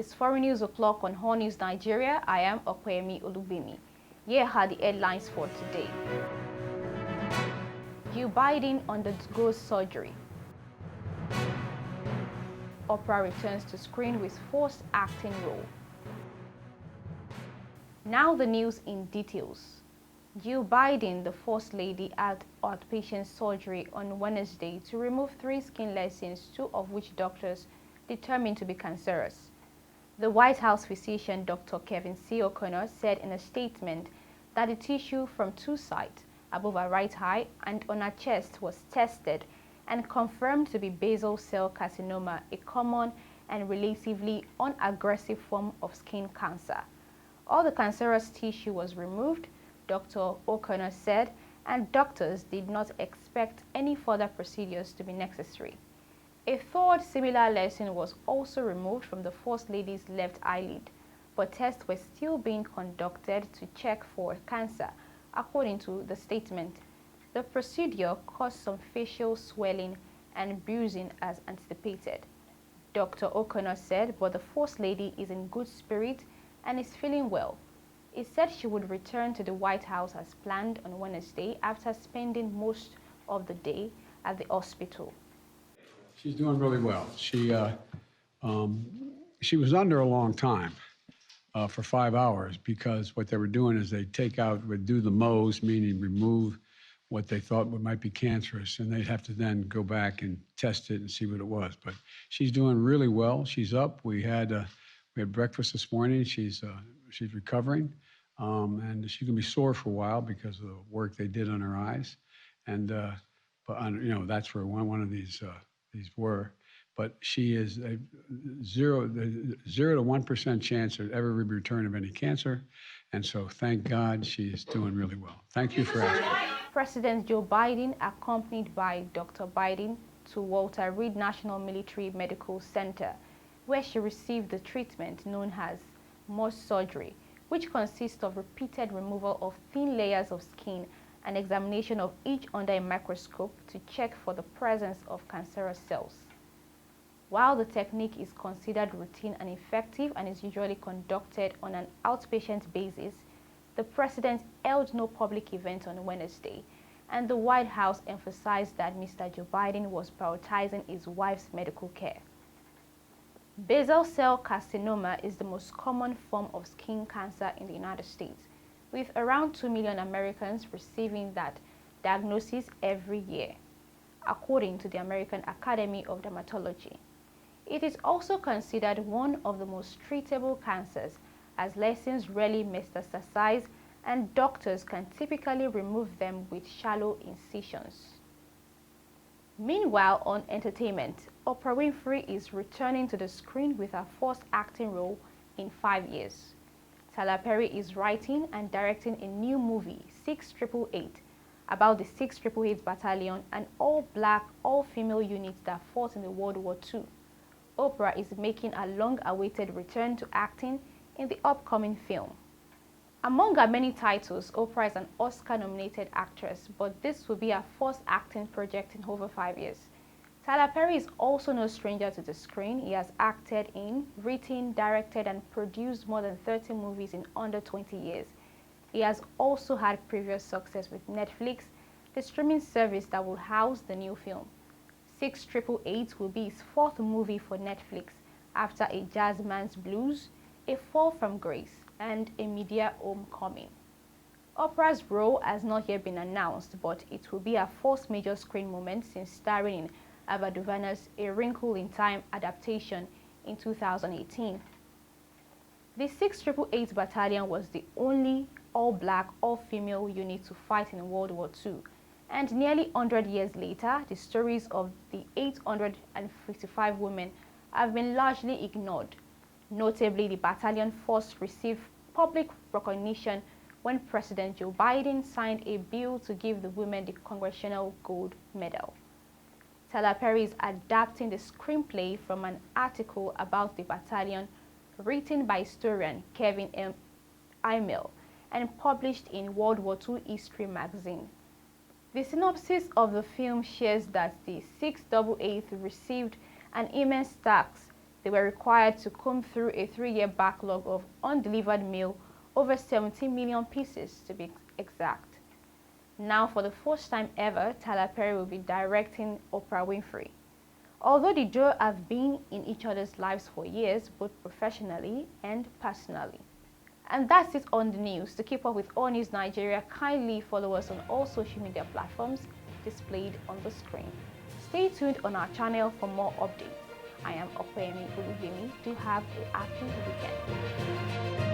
It's Foreign News O'Clock on Allnews Nigeria. I am Okwemi Olubimi. Here are the headlines for today. Joe Biden undergoes surgery. OPRAH returns to screen with forced acting role. Now the news in details. Joe Biden, the First Lady, had outpatient surgery on Wednesday to remove 3 skin lesions, 2 of which doctors determined to be cancerous. The White House physician Dr. Kevin C. O'Connor said in a statement that the tissue from 2 sites above her right eye and on her chest was tested and confirmed to be basal cell carcinoma, a common and relatively unaggressive form of skin cancer. All the cancerous tissue was removed, Dr. O'Connor said, and doctors did not expect any further procedures to be necessary. A 3rd similar lesion was also removed from the First Lady's left eyelid, but tests were still being conducted to check for cancer, according to the statement. The procedure caused some facial swelling and bruising as anticipated. Dr. O'Connor said, but the First Lady is in good spirit and is feeling well. He said she would return to the White House as planned on Wednesday after spending most of the day at the hospital. She's doing really well. She was under a long time for 5 hours because what they were doing is they would do the Mohs, meaning remove what they thought might be cancerous, and they'd have to then go back and test it and see what it was. But she's doing really well. She's up. We had breakfast this morning. She's recovering, and she's gonna be sore for a while because of the work they did on her eyes, and that's where one of these were. But she is a 0 to 1% chance of ever return of any cancer, and so thank God she is doing really well. Thank you for asking. President Joe Biden, accompanied by Dr. Biden, to Walter Reed National Military Medical Center, where she received the treatment known as Mohs surgery, which consists of repeated removal of thin layers of skin and examination of each under a microscope to check for the presence of cancerous cells. While the technique is considered routine and effective and is usually conducted on an outpatient basis, the president held no public event on Wednesday, and the White House emphasized that Mr. Joe Biden was prioritizing his wife's medical care. Basal cell carcinoma is the most common form of skin cancer in the United States, with around 2 million Americans receiving that diagnosis every year, according to the American Academy of Dermatology. It is also considered one of the most treatable cancers, as lesions rarely metastasize and doctors can typically remove them with shallow incisions. Meanwhile, on entertainment, Oprah Winfrey is returning to the screen with her first acting role in 5 years. Tyler Perry is writing and directing a new movie, 6888, about the 688 Battalion, an all-black, all-female unit that fought in the World War II. Oprah is making a long-awaited return to acting in the upcoming film. Among her many titles, Oprah is an Oscar-nominated actress, but this will be her first acting project in over 5 years. Tyler Perry is also no stranger to the screen. He has acted in, written, directed, and produced more than 30 movies in under 20 years. He has also had previous success with Netflix, the streaming service that will house the new film. 6888 will be his 4th movie for Netflix after A Jazzman's Blues, A Fall from Grace, and A Media Homecoming. Oprah's role has not yet been announced, but it will be her first major screen moment since starring in Ava DuVernay's A Wrinkle in Time adaptation in 2018. The 6888 Battalion was the only all-black, all-female unit to fight in World War II, and nearly 100 years later, the stories of the 855 women have been largely ignored. Notably, the battalion first received public recognition when President Joe Biden signed a bill to give the women the Congressional Gold Medal. Tyler Perry is adapting the screenplay from an article about the battalion written by historian Kevin M. Imel and published in World War II History magazine. The synopsis of the film shares that the 688 received an immense task They were required to comb through a 3-year backlog of undelivered mail, over 17 million pieces to be exact. Now, for the first time ever, Tyler Perry will be directing Oprah Winfrey. Although the duo have been in each other's lives for years, both professionally and personally. And that's it on the news. To keep up with All News Nigeria, kindly follow us on all social media platforms displayed on the screen. Stay tuned on our channel for more updates. I am Opeyemi Olubimi. Do have a happy weekend.